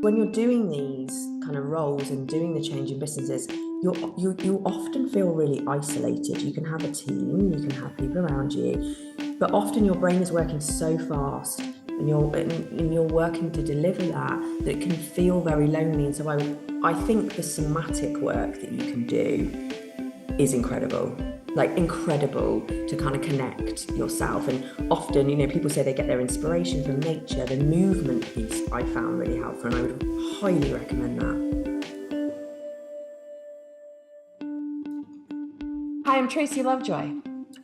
When you're doing these kind of roles and doing the change in businesses, you often feel really isolated. You can have a team, you can have people around you, but often your brain is working so fast and you're working to deliver that it can feel very lonely. And so I think the somatic work that you can do is incredible. Like incredible to kind of connect yourself. And often, people say they get their inspiration from nature. The movement piece I found really helpful, and I would highly recommend that. Hi, I'm Tracy Lovejoy.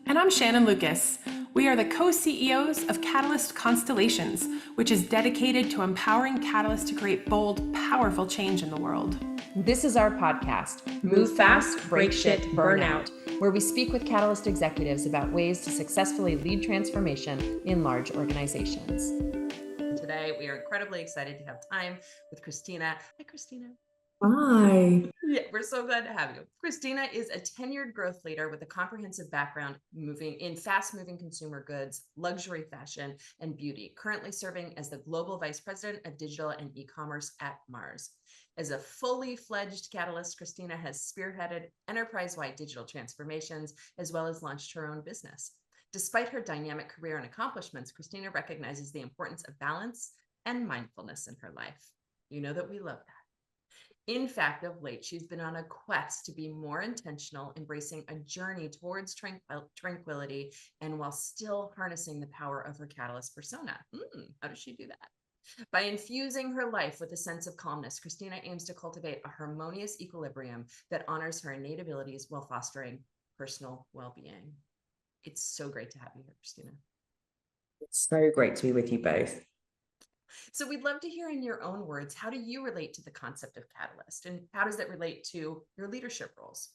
And I'm Shannon Lucas. We are the co-CEOs of Catalyst Constellations, which is dedicated to empowering Catalyst to create bold, powerful change in the world. This is our podcast, Move Fast, Break Shit, Burn Out, where we speak with Catalyst executives about ways to successfully lead transformation in large organizations. Today, we are incredibly excited to have time with Christina. Hi, Christina. Hi. Yeah, we're so glad to have you. Christina is a tenured growth leader with a comprehensive background in fast-moving consumer goods, luxury fashion, and beauty, currently serving as the Global Vice President of Digital and E-commerce at Mars. As a fully fledged Catalyst, Christina has spearheaded enterprise-wide digital transformations, as well as launched her own business. Despite her dynamic career and accomplishments, Christina recognizes the importance of balance and mindfulness in her life. You know that we love that. In fact, of late, she's been on a quest to be more intentional, embracing a journey towards tranquility, and while still harnessing the power of her Catalyst persona. How does she do that? By infusing her life with a sense of calmness, Christina aims to cultivate a harmonious equilibrium that honors her innate abilities while fostering personal well-being. It's so great to have you here, Christina. It's so great to be with you both. So we'd love to hear in your own words, how do you relate to the concept of Catalyst, and how does that relate to your leadership roles?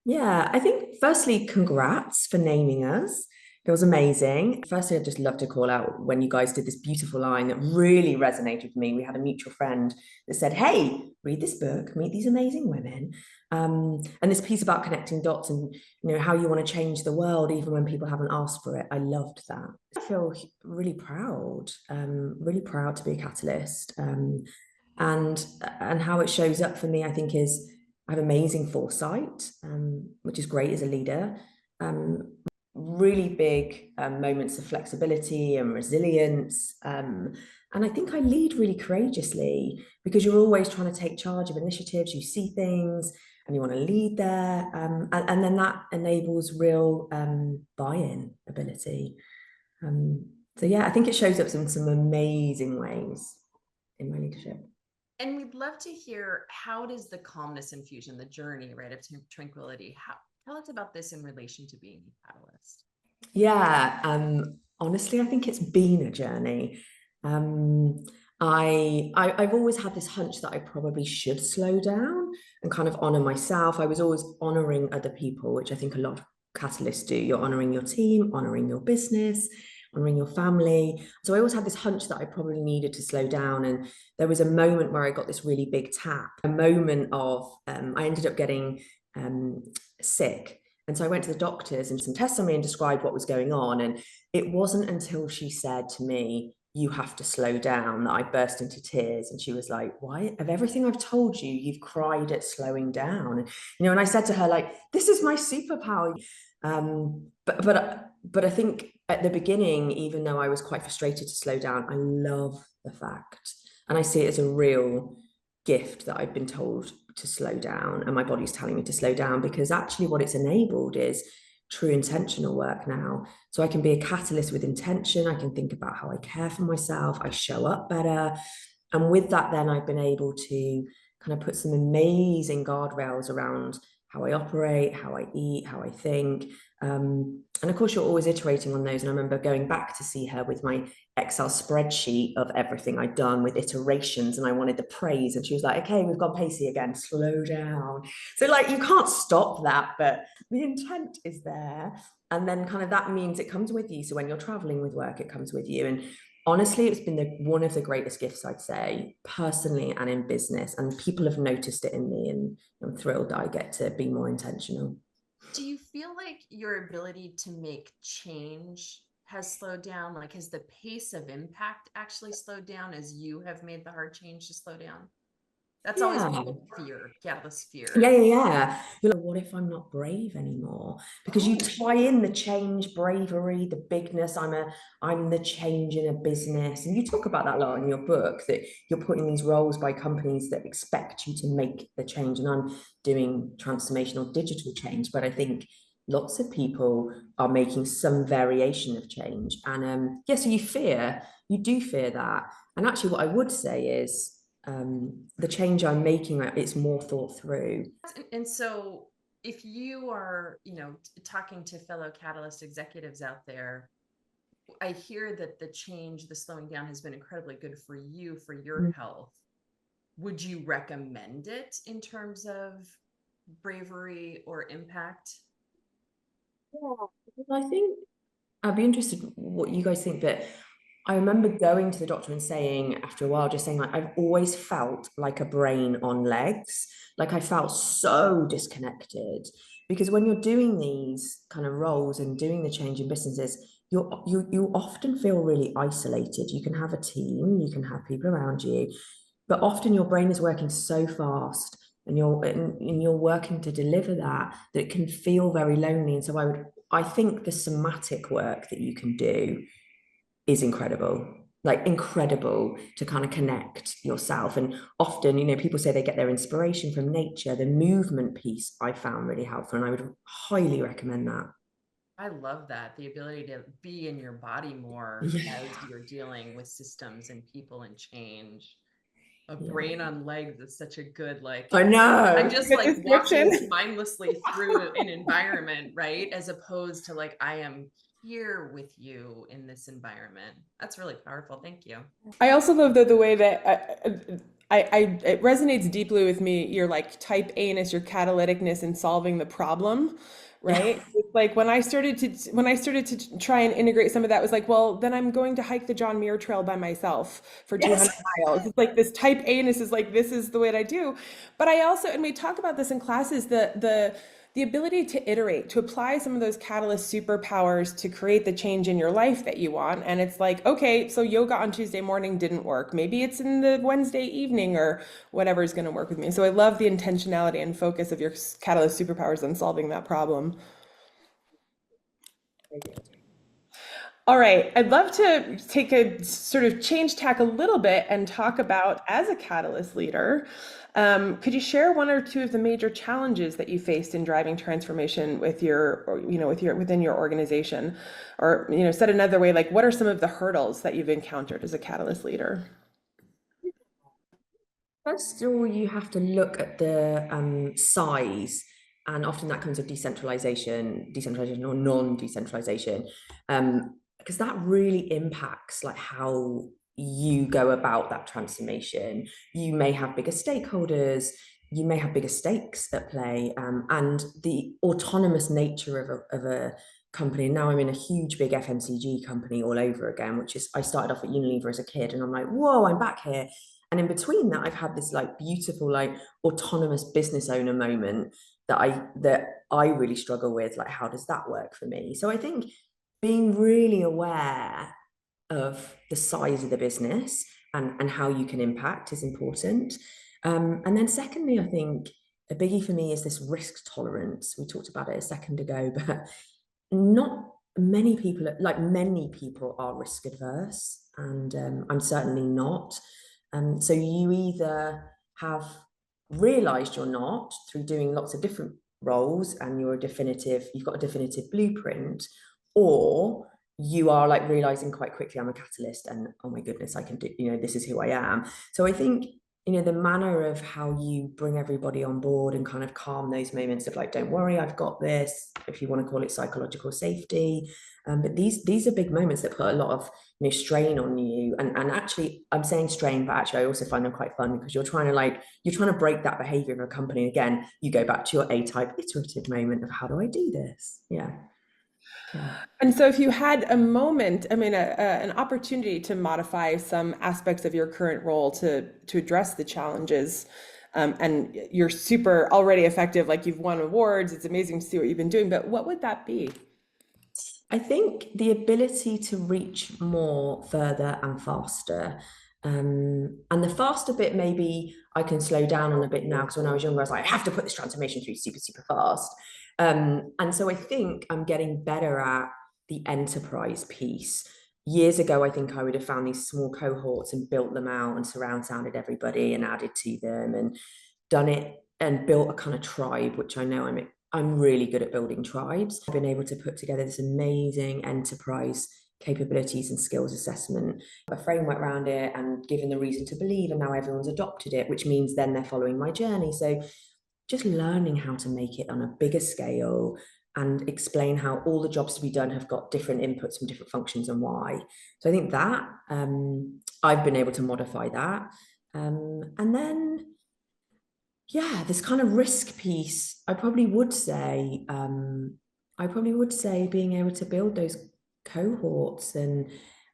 Yeah, I think firstly, congrats for naming us. It was amazing. Firstly, I'd just love to call out when you guys did this beautiful line that really resonated with me. We had a mutual friend that said, hey, read this book, meet these amazing women. And this piece about connecting dots and how you want to change the world even when people haven't asked for it. I loved that. I feel really proud to be a Catalyst. And how it shows up for me, I think, is I have amazing foresight, which is great as a leader. Really big moments of flexibility and resilience. And I think I lead really courageously because you're always trying to take charge of initiatives. You see things and you want to lead there. And then that enables real buy-in ability. So yeah, I think it shows up in some amazing ways in my leadership. And we'd love to hear, how does the calmness infusion, the journey, right, of tranquility, tell us about this in relation to being a Catalyst. Yeah, honestly, I think it's been a journey. I've always had this hunch that I probably should slow down and kind of honor myself. I was always honoring other people, which I think a lot of Catalysts do. You're honoring your team, honoring your business, honoring your family. So I always had this hunch that I probably needed to slow down. And there was a moment where I got this really big tap, a moment of, I ended up getting sick. And so I went to the doctors and some tests on me and described what was going on. And it wasn't until she said to me, you have to slow down, that I burst into tears. And she was like, why? Of everything I've told you, you've cried at slowing down. And I said to her, like, this is my superpower. But I think at the beginning, even though I was quite frustrated to slow down, I love the fact, and I see it as a real gift that I've been told to slow down, and my body's telling me to slow down, because actually what it's enabled is true intentional work now. So I can be a Catalyst with intention. I can think about how I care for myself. I show up better. And with that, then I've been able to kind of put some amazing guardrails around how I operate, how I eat, how I think. And of course, you're always iterating on those. And I remember going back to see her with my Excel spreadsheet of everything I'd done with iterations, and I wanted the praise. And she was like, okay, we've gone pacey again, slow down. So like, you can't stop that, but the intent is there. And then kind of that means it comes with you. So when you're traveling with work, it comes with you. And honestly, it's been one of the greatest gifts, I'd say, personally and in business. And people have noticed it in me, and I'm thrilled that I get to be more intentional. Do you feel like your ability to make change has slowed down? Like, has the pace of impact actually slowed down as you have made the hard change to slow down? That's always been Yeah. fear, catalyst fear. Yeah. You're like, what if I'm not brave anymore? Because you tie in the change, bravery, the bigness. I'm the change in a business. And you talk about that a lot in your book, that you're putting these roles by companies that expect you to make the change. And I'm doing transformational digital change, but I think lots of people are making some variation of change. And yeah, so you do fear that. And actually what I would say is the change I'm making, it's more thought through. And so if you are, talking to fellow Catalyst executives out there, I hear that the change, the slowing down has been incredibly good for you, for your health. Would you recommend it in terms of bravery or impact? Yeah, I think I'd be interested what you guys think, but I remember going to the doctor and saying after a while, just saying like, I've always felt like a brain on legs. Like I felt so disconnected because when you're doing these kind of roles and doing the change in businesses, you often feel really isolated. You can have a team, you can have people around you, but often your brain is working so fast and you're working to deliver that it can feel very lonely. And so I think the somatic work that you can do is incredible, like incredible to kind of connect yourself. And often, people say they get their inspiration from nature. The movement piece I found really helpful, and I would highly recommend that. I love that. The ability to be in your body more as you're dealing with systems and people and change. A brain on legs is such a good, I know. I'm just like walking mindlessly through an environment, right? As opposed to like, I am here with you in this environment. That's really powerful. Thank you. I also love the way that it resonates deeply with me. Your like type A-ness, your catalyticness in solving the problem, right? It's like when I started to try and integrate some of that, it was like, well, then I'm going to hike the John Muir Trail by myself for 200 miles. It's like this type A-ness is like, this is the way that I do. But I also, and we talk about this in classes, the ability to iterate, to apply some of those catalyst superpowers to create the change in your life that you want. And it's like, okay, so yoga on Tuesday morning didn't work. Maybe it's in the Wednesday evening or whatever is going to work with me. So I love the intentionality and focus of your catalyst superpowers on solving that problem. All right, I'd love to take a sort of change tack a little bit and talk about, as a catalyst leader, could you share one or two of the major challenges that you faced in driving transformation with within your organization, or said another way, like what are some of the hurdles that you've encountered as a catalyst leader? First of all, you have to look at the size, and often that comes with decentralization or non-decentralization, because that really impacts like how you go about that transformation. You may have bigger stakeholders, you may have bigger stakes at play, and the autonomous nature of a company. And now I'm in a huge, big FMCG company all over again, which is, I started off at Unilever as a kid, and I'm like, whoa, I'm back here. And in between that, I've had this like beautiful, like autonomous business owner moment that I really struggle with. Like, how does that work for me? So I think being really aware of the size of the business and how you can impact is important. And then secondly, I think a biggie for me is this risk tolerance. We talked about it a second ago, but not many people are risk adverse, and I'm certainly not. So you either have realized you're not through doing lots of different roles and you've got a definitive blueprint, or you are like realizing quite quickly, I'm a catalyst and oh my goodness, I can do, this is who I am. So I think, the manner of how you bring everybody on board and kind of calm those moments of like, don't worry, I've got this, if you want to call it psychological safety. But these are big moments that put a lot of strain on you. And actually, I'm saying strain, but actually I also find them quite fun because you're trying to break that behavior of a company. Again, you go back to your A-type iterative moment of how do I do this? Yeah. And so if you had a moment, I mean, an opportunity to modify some aspects of your current role to address the challenges, and you're super already effective, like you've won awards, it's amazing to see what you've been doing, but what would that be? I think the ability to reach more, further, and faster. And the faster bit, maybe I can slow down on a bit now, because when I was younger, I was like, I have to put this transformation through super, super fast. And so I think I'm getting better at the enterprise piece. Years ago, I think I would have found these small cohorts and built them out and surround sounded everybody and added to them and done it and built a kind of tribe, which I know I'm really good at building tribes. I've been able to put together this amazing enterprise capabilities and skills assessment, a framework around it, and given the reason to believe, and now everyone's adopted it, which means then they're following my journey. So just learning how to make it on a bigger scale and explain how all the jobs to be done have got different inputs from different functions and why. So I think that I've been able to modify that. And then yeah, this kind of risk piece, I probably would say being able to build those cohorts and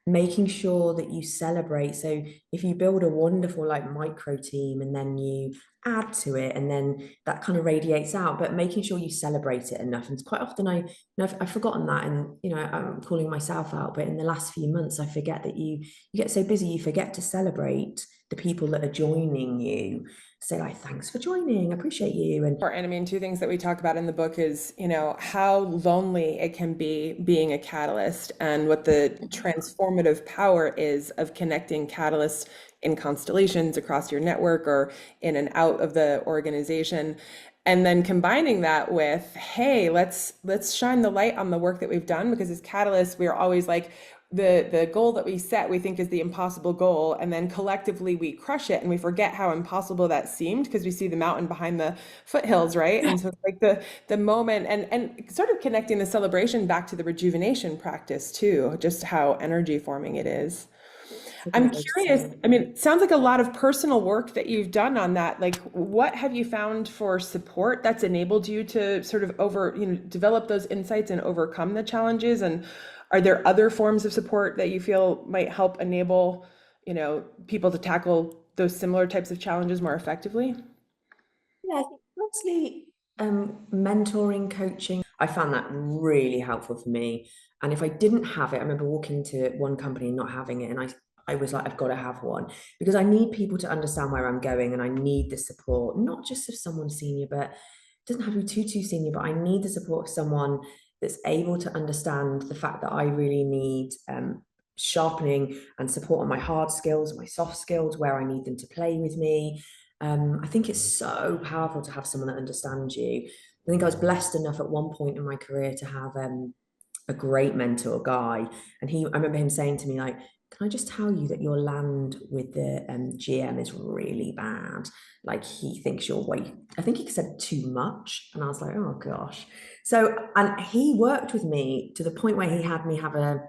making sure that you celebrate. So if you build a wonderful like micro team and then you add to it and then that kind of radiates out, but making sure you celebrate it enough. And quite often I've forgotten that, and I'm calling myself out, but in the last few months I forget that you get so busy you forget to celebrate the people that are joining you. Say like, thanks for joining, appreciate you. And I mean, two things that we talk about in the book is, how lonely it can be being a catalyst, and what the transformative power is of connecting catalysts in constellations across your network or in and out of the organization. And then combining that with, hey, let's shine the light on the work that we've done, because as catalysts, we're always like, the goal that we set, we think is the impossible goal, and then collectively we crush it and we forget how impossible that seemed because we see the mountain behind the foothills, right? And so it's like the moment, and sort of connecting the celebration back to the rejuvenation practice too, just how energy forming it is. I'm curious, I mean, it sounds like a lot of personal work that you've done on that. Like, what have you found for support that's enabled you to sort of develop those insights and overcome the challenges? And are there other forms of support that you feel might help enable, people to tackle those similar types of challenges more effectively? yeah, I think mostly mentoring, coaching, I found that really helpful for me. And if I didn't have it, I remember walking to one company and not having it, and I was like, I've got to have one, because I need people to understand where I'm going, and I need the support, not just of someone senior, but it doesn't have to be too senior, but I need the support of someone that's able to understand the fact that I really need sharpening and support on my hard skills, my soft skills, where I need them to play with me. I think it's so powerful to have someone that understands you. I think I was blessed enough at one point in my career to have a great mentor guy, and I remember him saying to me like, can I just tell you that your land with the GM is really bad? Like, he thinks you're way, I think he said too much. And I was like, oh gosh. So, and he worked with me to the point where he had on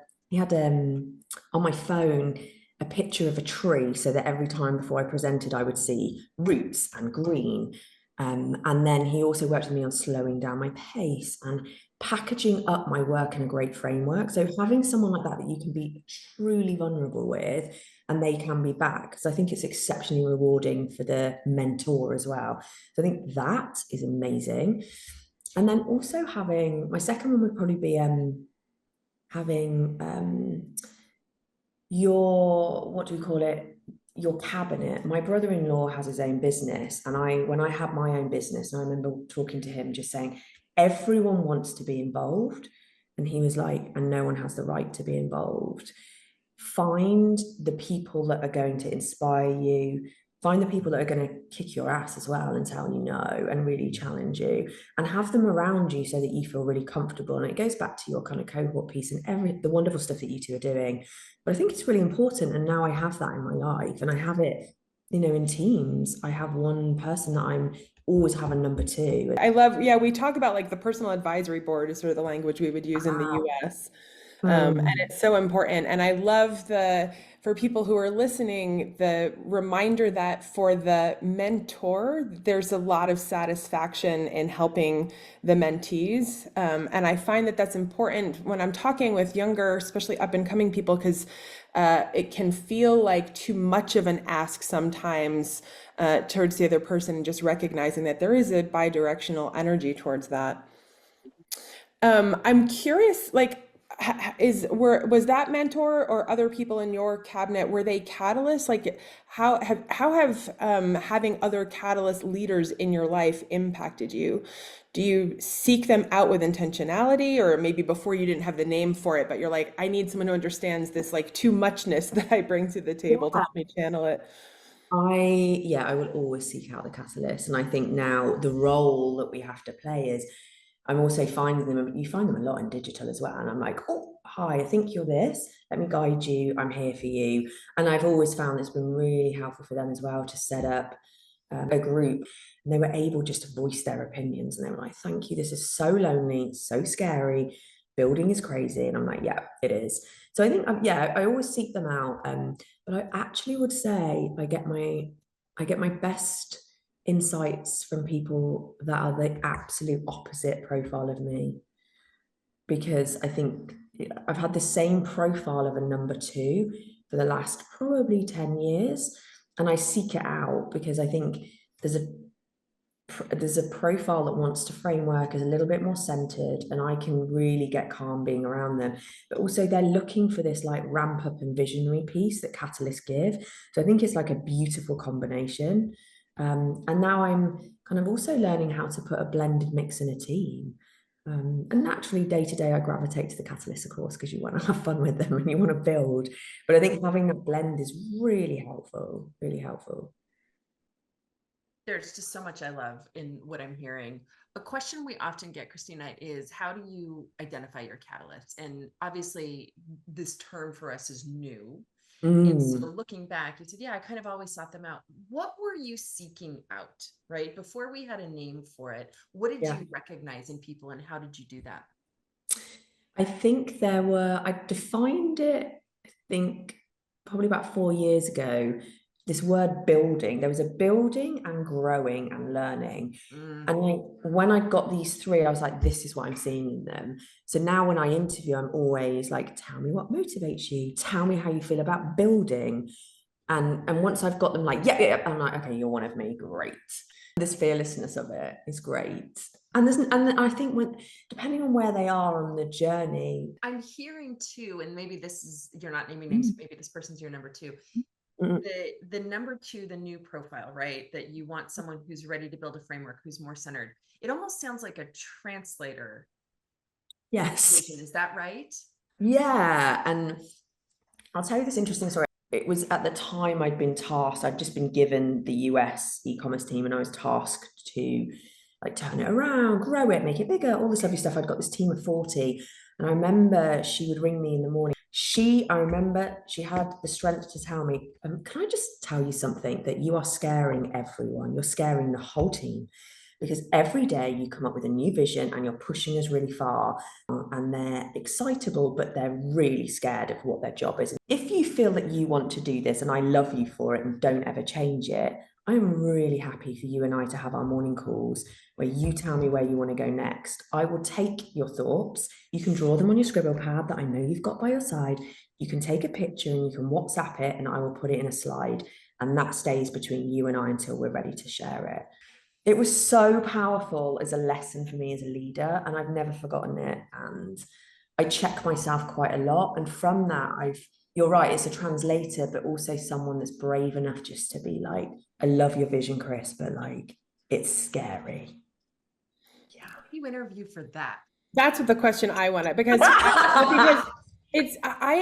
my phone a picture of a tree, so that every time before I presented, I would see roots and green. And then he also worked with me on slowing down my pace and packaging up my work in a great framework. So having someone like that you can be truly vulnerable with, and they can be back, because I think it's exceptionally rewarding for the mentor as well. So I think that is amazing. And then also having, my second one would probably be having your, what do we call it? Your cabinet. My brother-in-law has his own business, and when I had my own business, and I remember talking to him just saying, everyone wants to be involved. And he was like, and no one has the right to be involved. Find the people that are going to inspire you. Find the people that are going to kick your ass as well and tell you no and really challenge you, and have them around you so that you feel really comfortable. And it goes back to your kind of cohort piece and the wonderful stuff that you two are doing. But I think it's really important. And now I have that in my life, and I have it, in teams. I have one person that I'm always have a number two. I love, yeah, we talk about like the personal advisory board is sort of the language we would use in the US. And it's so important. And I love for people who are listening, the reminder that for the mentor, there's a lot of satisfaction in helping the mentees. And I find that that's important when I'm talking with younger, especially up and coming people, because it can feel like too much of an ask sometimes towards the other person, and just recognizing that there is a bi-directional energy towards that. I'm curious, like, was that mentor or other people in your cabinet, were they catalysts? Like how have having other catalyst leaders in your life impacted you? Do you seek them out with intentionality, or maybe before you didn't have the name for it, but you're like, I need someone who understands this like too muchness that I bring to the table to help me channel it? I will always seek out the catalyst. And I think now the role that we have to play is I'm also finding them, you find them a lot in digital as well. And I'm like, oh, hi, I think you're this. Let me guide you. I'm here for you. And I've always found it's been really helpful for them as well to set up a group, and they were able just to voice their opinions. And they were like, thank you. This is so lonely, so scary. Building is crazy. And I'm like, yeah, it is. So I think, yeah, I always seek them out. But I actually would say I get my best insights from people that are the absolute opposite profile of me, because I think I've had the same profile of a number two for the last probably 10 years. And I seek it out because I think there's a profile that wants to framework is a little bit more centered, and I can really get calm being around them. But also they're looking for this like ramp up and visionary piece that catalysts give. So I think it's like a beautiful combination. And now I'm kind of also learning how to put a blended mix in a team. And naturally, day to day, I gravitate to the catalyst, of course, because you want to have fun with them and you want to build. But I think having that blend is really helpful, really helpful. There's just so much I love in what I'm hearing. A question we often get, Christina, is how do you identify your catalysts? And obviously, this term for us is new. And so looking back, you said, yeah, I kind of always sought them out. What were you seeking out, right? Before we had a name for it, what did you recognize in people and how did you do that? I think I defined it, I think probably about 4 years ago, this word building. There was a building and growing and learning. And when I got these three, I was like, this is what I'm seeing in them. So now when I interview, I'm always like, tell me what motivates you. Tell me how you feel about building. And once I've got them like, yeah, I'm like, okay, you're one of me, great. This fearlessness of it is great. And I think depending on where they are on the journey, I'm hearing too, and maybe this is, you're not naming names, maybe this person's your number two. The number two, the new profile, right? That you want someone who's ready to build a framework, who's more centered. It almost sounds like a translator. yes, vision. Is that right? Yeah. And I'll tell you this interesting story. It was at the time I'd just been given the US e-commerce team, and I was tasked to like turn it around, grow it, make it bigger, all this lovely stuff. I'd got this team of 40. And I remember she would ring me in the morning. I remember she had the strength to tell me, can I just tell you something, that you are scaring everyone. You're scaring the whole team, because every day you come up with a new vision and you're pushing us really far, and they're excitable, but they're really scared of what their job is. If you feel that you want to do this and I love you for it and don't ever change it, I'm really happy for you and I to have our morning calls where you tell me where you want to go next. I will take your thoughts. You can draw them on your scribble pad that I know you've got by your side. You can take a picture and you can WhatsApp it, and I will put it in a slide. And that stays between you and I until we're ready to share it. It was so powerful as a lesson for me as a leader, and I've never forgotten it. And I check myself quite a lot. And from that, you're right, it's a translator, but also someone that's brave enough just to be like, I love your vision, Chris, but like, it's scary. Yeah. How do you interview for that? That's what the question I wanted, because I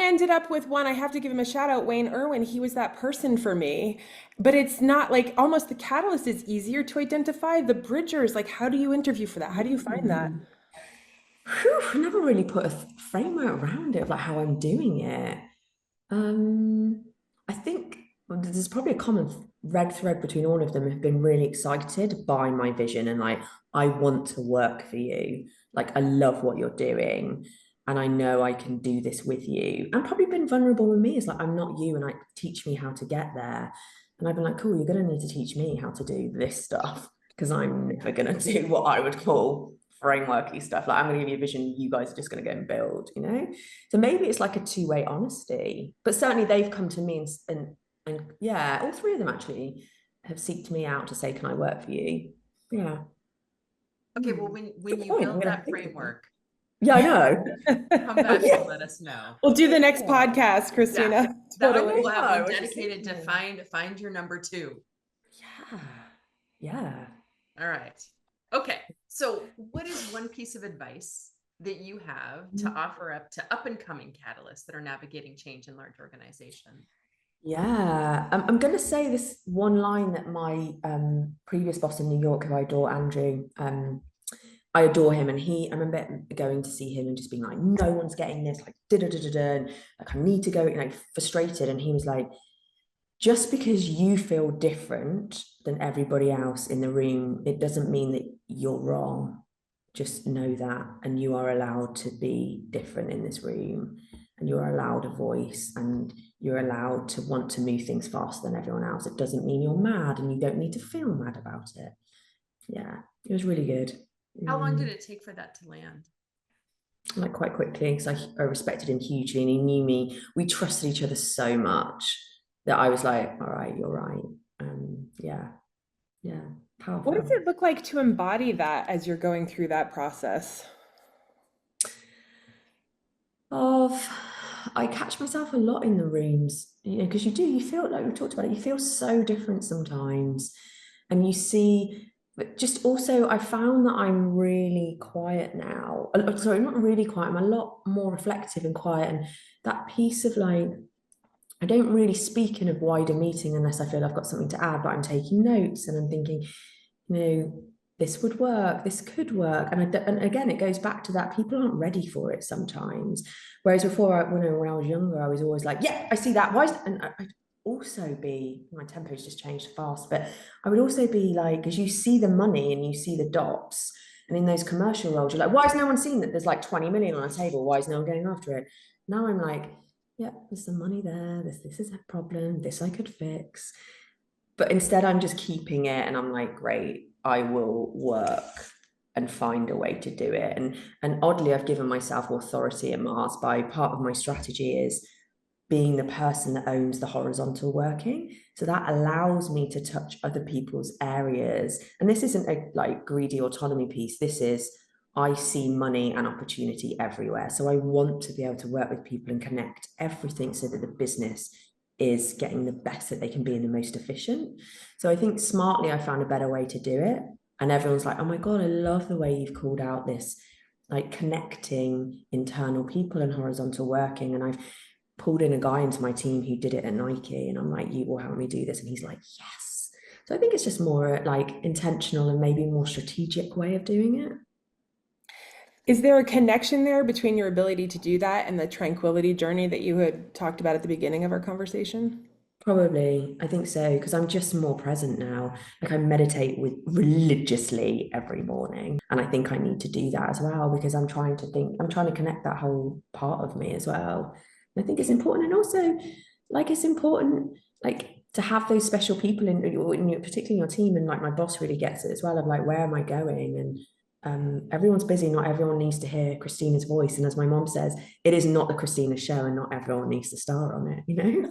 ended up with one. I have to give him a shout out, Wayne Irwin. He was that person for me, but it's not like, almost the catalyst is easier to identify. The bridgers, like, how do you interview for that? How do you find that? I never really put a framework around it of like how I'm doing it. I think there's probably a common red thread between all of them, have been really excited by my vision and like, I want to work for you. Like, I love what you're doing and I know I can do this with you. And probably been vulnerable with me. It's like, I'm not you, and like, teach me how to get there. And I've been like, cool, you're going to need to teach me how to do this stuff, because I'm never going to do what I would call frameworky stuff. Like, I'm going to give you a vision, you guys are just going to go and build, you know? So maybe it's like a two-way honesty, but certainly they've come to me and yeah, all three of them actually have seeked me out to say, can I work for you? Yeah. Okay, well, when you build that framework, Yeah, I know. Come back and let us know. We'll do the next podcast, Christina. Yeah. Totally. We'll have I one was just dedicated to thinking. find your number two. Yeah. Yeah. All right. Okay. So what is one piece of advice that you have to offer up to up and coming catalysts that are navigating change in large organizations? Yeah, I'm going to say this one line that my previous boss in New York, who I adore, Andrew, I adore him, and I remember going to see him and just being like, no one's getting this, like, da da da da da, and like, I need to go, like, frustrated, and he was like, just because you feel different than everybody else in the room, it doesn't mean that you're wrong. Just know that, and you are allowed to be different in this room, and you're allowed a voice, and you're allowed to want to move things faster than everyone else. It doesn't mean you're mad, and you don't need to feel mad about it. Yeah, it was really good. How long did it take for that to land? Like quite quickly, because I respected him hugely, and he knew me. We trusted each other so much that I was like, all right, you're right. Yeah, powerful. What does it look like to embody that as you're going through that process? I catch myself a lot in the rooms, because you feel like we talked about it, you feel so different sometimes, and you see, but just also I found that I'm really quiet now. Sorry, not really quiet, I'm a lot more reflective and quiet, and that piece of like, I don't really speak in a wider meeting unless I feel I've got something to add, but I'm taking notes and I'm thinking, this would work, this could work. And again, it goes back to that people aren't ready for it sometimes. Whereas before, when I was younger, I was always like, yeah, I see that. Why? And I'd also be, my tempo's just changed fast, but I would also be like, because you see the money and you see the dots. And in those commercial roles, you're like, why has no one seen that there's like 20 million on a table? Why is no one going after it? Now I'm like, yeah, there's some money there. This is a problem. This I could fix. But instead, I'm just keeping it, and I'm like, great, I will work and find a way to do it. And oddly, I've given myself authority at Mars by part of my strategy is being the person that owns the horizontal working. So that allows me to touch other people's areas. And this isn't a like greedy autonomy piece. This is, I see money and opportunity everywhere. So I want to be able to work with people and connect everything so that the business is getting the best that they can be and the most efficient. So I think smartly, I found a better way to do it. And everyone's like, oh my God, I love the way you've called out this, like connecting internal people and horizontal working. And I've pulled in a guy into my team who did it at Nike, and I'm like, you will help me do this. And he's like, yes. So I think it's just more like intentional and maybe more strategic way of doing it. Is there a connection there between your ability to do that and the tranquility journey that you had talked about at the beginning of our conversation? Probably, I think so, because I'm just more present now. Like I meditate with religiously every morning, and I think I need to do that as well because I'm trying to connect that whole part of me as well. And I think it's important, and also, like it's important, like to have those special people particularly in your team, and like my boss really gets it as well of like, where am I going? And everyone's busy. Not everyone needs to hear Christina's voice, and as my mom says, it is not the Christina show, and not everyone needs to star on it.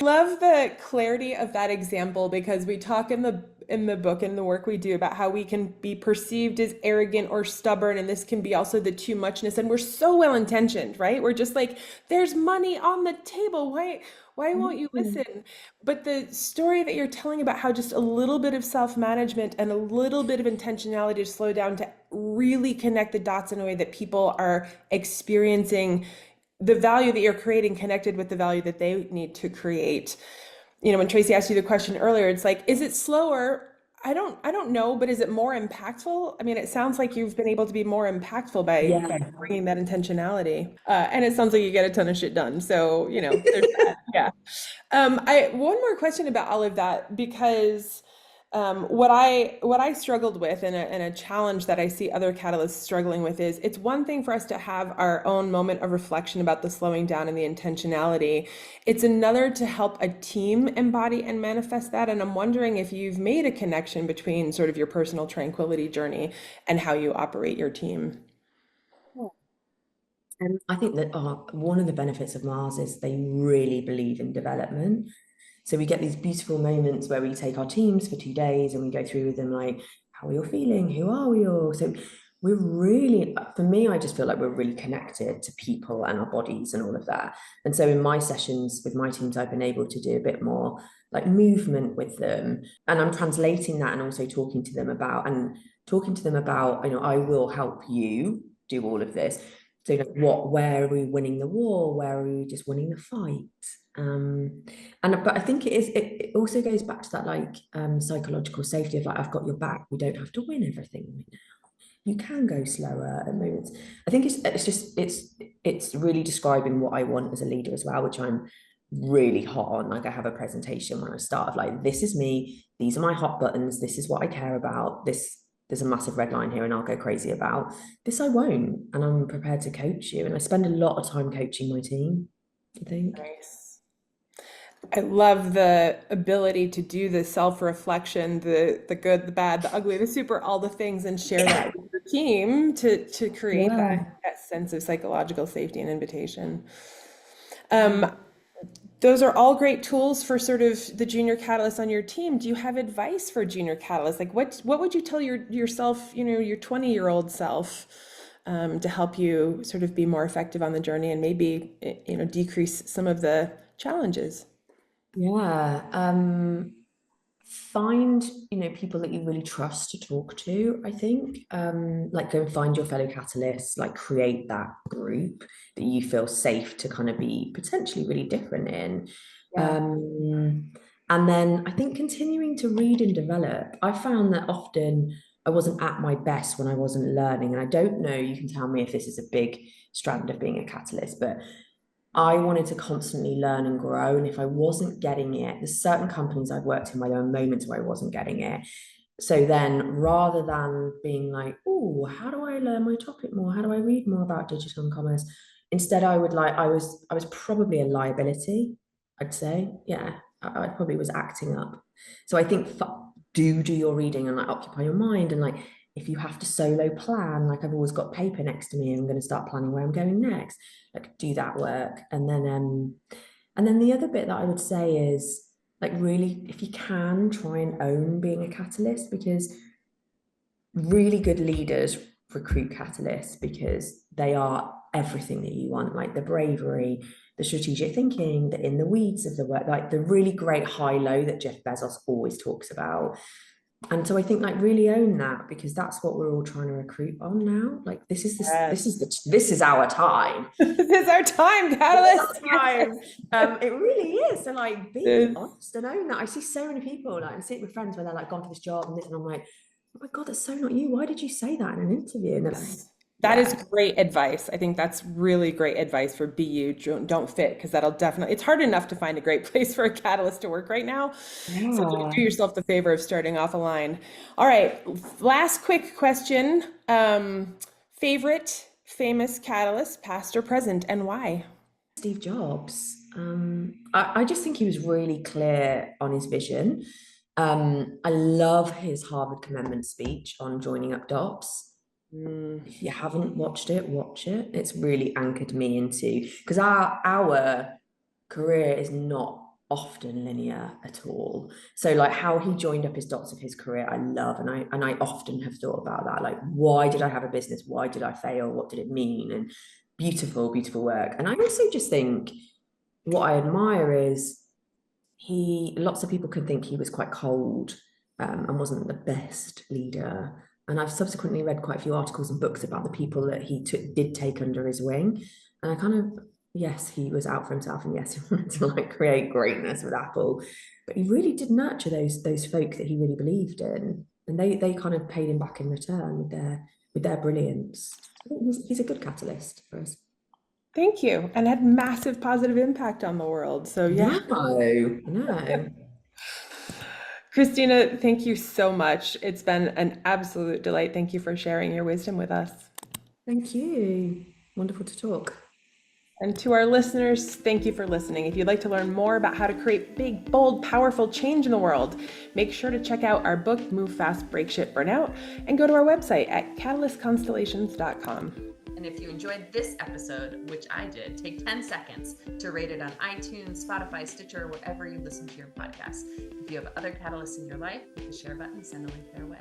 Love the clarity of that example because we talk in the book and the work we do about how we can be perceived as arrogant or stubborn, and this can be also the too muchness, and we're so well intentioned, right? We're just like, there's money on the table, why won't you listen? But the story that you're telling about how just a little bit of self-management and a little bit of intentionality to slow down to really connect the dots in a way that people are experiencing the value that you're creating connected with the value that they need to create. When Tracy asked you the question earlier, it's like, is it slower? I don't know, but is it more impactful? I mean, it sounds like you've been able to be more impactful by bringing that intentionality. And it sounds like you get a ton of shit done. So, there's that. Yeah. One more question about all of that, because what I struggled with and a challenge that I see other catalysts struggling with is it's one thing for us to have our own moment of reflection about the slowing down and the intentionality. It's another to help a team embody and manifest that. And I'm wondering if you've made a connection between sort of your personal tranquility journey and how you operate your team. And I think that one of the benefits of Mars is they really believe in development. So we get these beautiful moments where we take our teams for 2 days and we go through with them like, how are you feeling? Who are we all? So we're really, for me, I just feel like we're really connected to people and our bodies and all of that. And so in my sessions with my teams, I've been able to do a bit more like movement with them. And I'm translating that and also talking to them about, I will help you do all of this. So where are we winning the war? Where are we just winning the fight? But I think it also goes back to that like psychological safety of like, I've got your back. We don't have to win everything right now. You can go slower at moments. I think it's really describing what I want as a leader as well, which I'm really hot on. Like I have a presentation when I start of like, this is me, these are my hot buttons, this is what I care about, there's a massive red line here and I'll go crazy about this. I won't, and I'm prepared to coach you. And I spend a lot of time coaching my team, I think. Nice. I love the ability to do the self-reflection, the good, the bad, the ugly, the super, all the things, and share that with your team to create that sense of psychological safety and invitation. Those are all great tools for sort of the junior catalysts on your team. Do you have advice for junior catalysts? Like what would you tell yourself, your 20-year-old self, to help you sort of be more effective on the journey and maybe, decrease some of the challenges? Yeah. Find, people that you really trust to talk to, I think. Like go and find your fellow catalysts, like create that group that you feel safe to kind of be potentially really different in. Yeah. And then I think continuing to read and develop. I found that often I wasn't at my best when I wasn't learning. And I don't know, you can tell me if this is a big strand of being a catalyst, but I wanted to constantly learn and grow. And if I wasn't getting it, there's certain companies I've worked in where there were moments where I wasn't getting it. So then rather than being like, oh, how do I learn my topic more? How do I read more about digital and commerce? Instead, I was probably a liability, I'd say. Yeah, I probably was acting up. So I think do your reading and like occupy your mind. And like if you have to solo plan, like I've always got paper next to me, I'm going to start planning where I'm going next. Like do that work. And then the other bit that I would say is like really, if you can, try and own being a catalyst, because really good leaders recruit catalysts because they are everything that you want, like the bravery, the strategic thinking, the in the weeds of the work, like the really great high-low that Jeff Bezos always talks about. And so I think like really own that, because that's what we're all trying to recruit on now. Like this is our time. This is our time, catalyst. Time. It really is. So like be honest and own that. I see so many people, like I'm sitting with friends where they're like gone for this job and this, and I'm like, oh my God, that's so not you. Why did you say that in an interview? And they're like, that is great advice. I think that's really great advice for be you, don't fit, because that'll definitely, it's hard enough to find a great place for a catalyst to work right now. yeah. So do yourself the favor of starting off a line. All right, last quick question. Favorite famous catalyst, past or present, and why? Steve Jobs. I just think he was really clear on his vision. I love his Harvard commencement speech on joining up dots. If you haven't watched it, watch it. It's really anchored me into, because our career is not often linear at all. So like how he joined up his dots of his career, I love, and I often have thought about that. Like, why did I have a business? Why did I fail? What did it mean? And beautiful, beautiful work. And I also just think what I admire is lots of people can think he was quite cold, and wasn't the best leader. And I've subsequently read quite a few articles and books about the people that he did take under his wing. And I kind of, yes, he was out for himself, and yes, he wanted to like create greatness with Apple, but he really did nurture those folk that he really believed in, and they kind of paid him back in return with their brilliance. I think he's a good catalyst for us. Thank you. And had massive positive impact on the world. So yeah. No. Christina, thank you so much. It's been an absolute delight. Thank you for sharing your wisdom with us. Thank you. Wonderful to talk. And to our listeners, thank you for listening. If you'd like to learn more about how to create big, bold, powerful change in the world, make sure to check out our book, Move Fast, Break Shit, Burnout, and go to our website at catalystconstellations.com. And if you enjoyed this episode, which I did, take 10 seconds to rate it on iTunes, Spotify, Stitcher, wherever you listen to your podcast. If you have other catalysts in your life, hit the share button, send a link their way.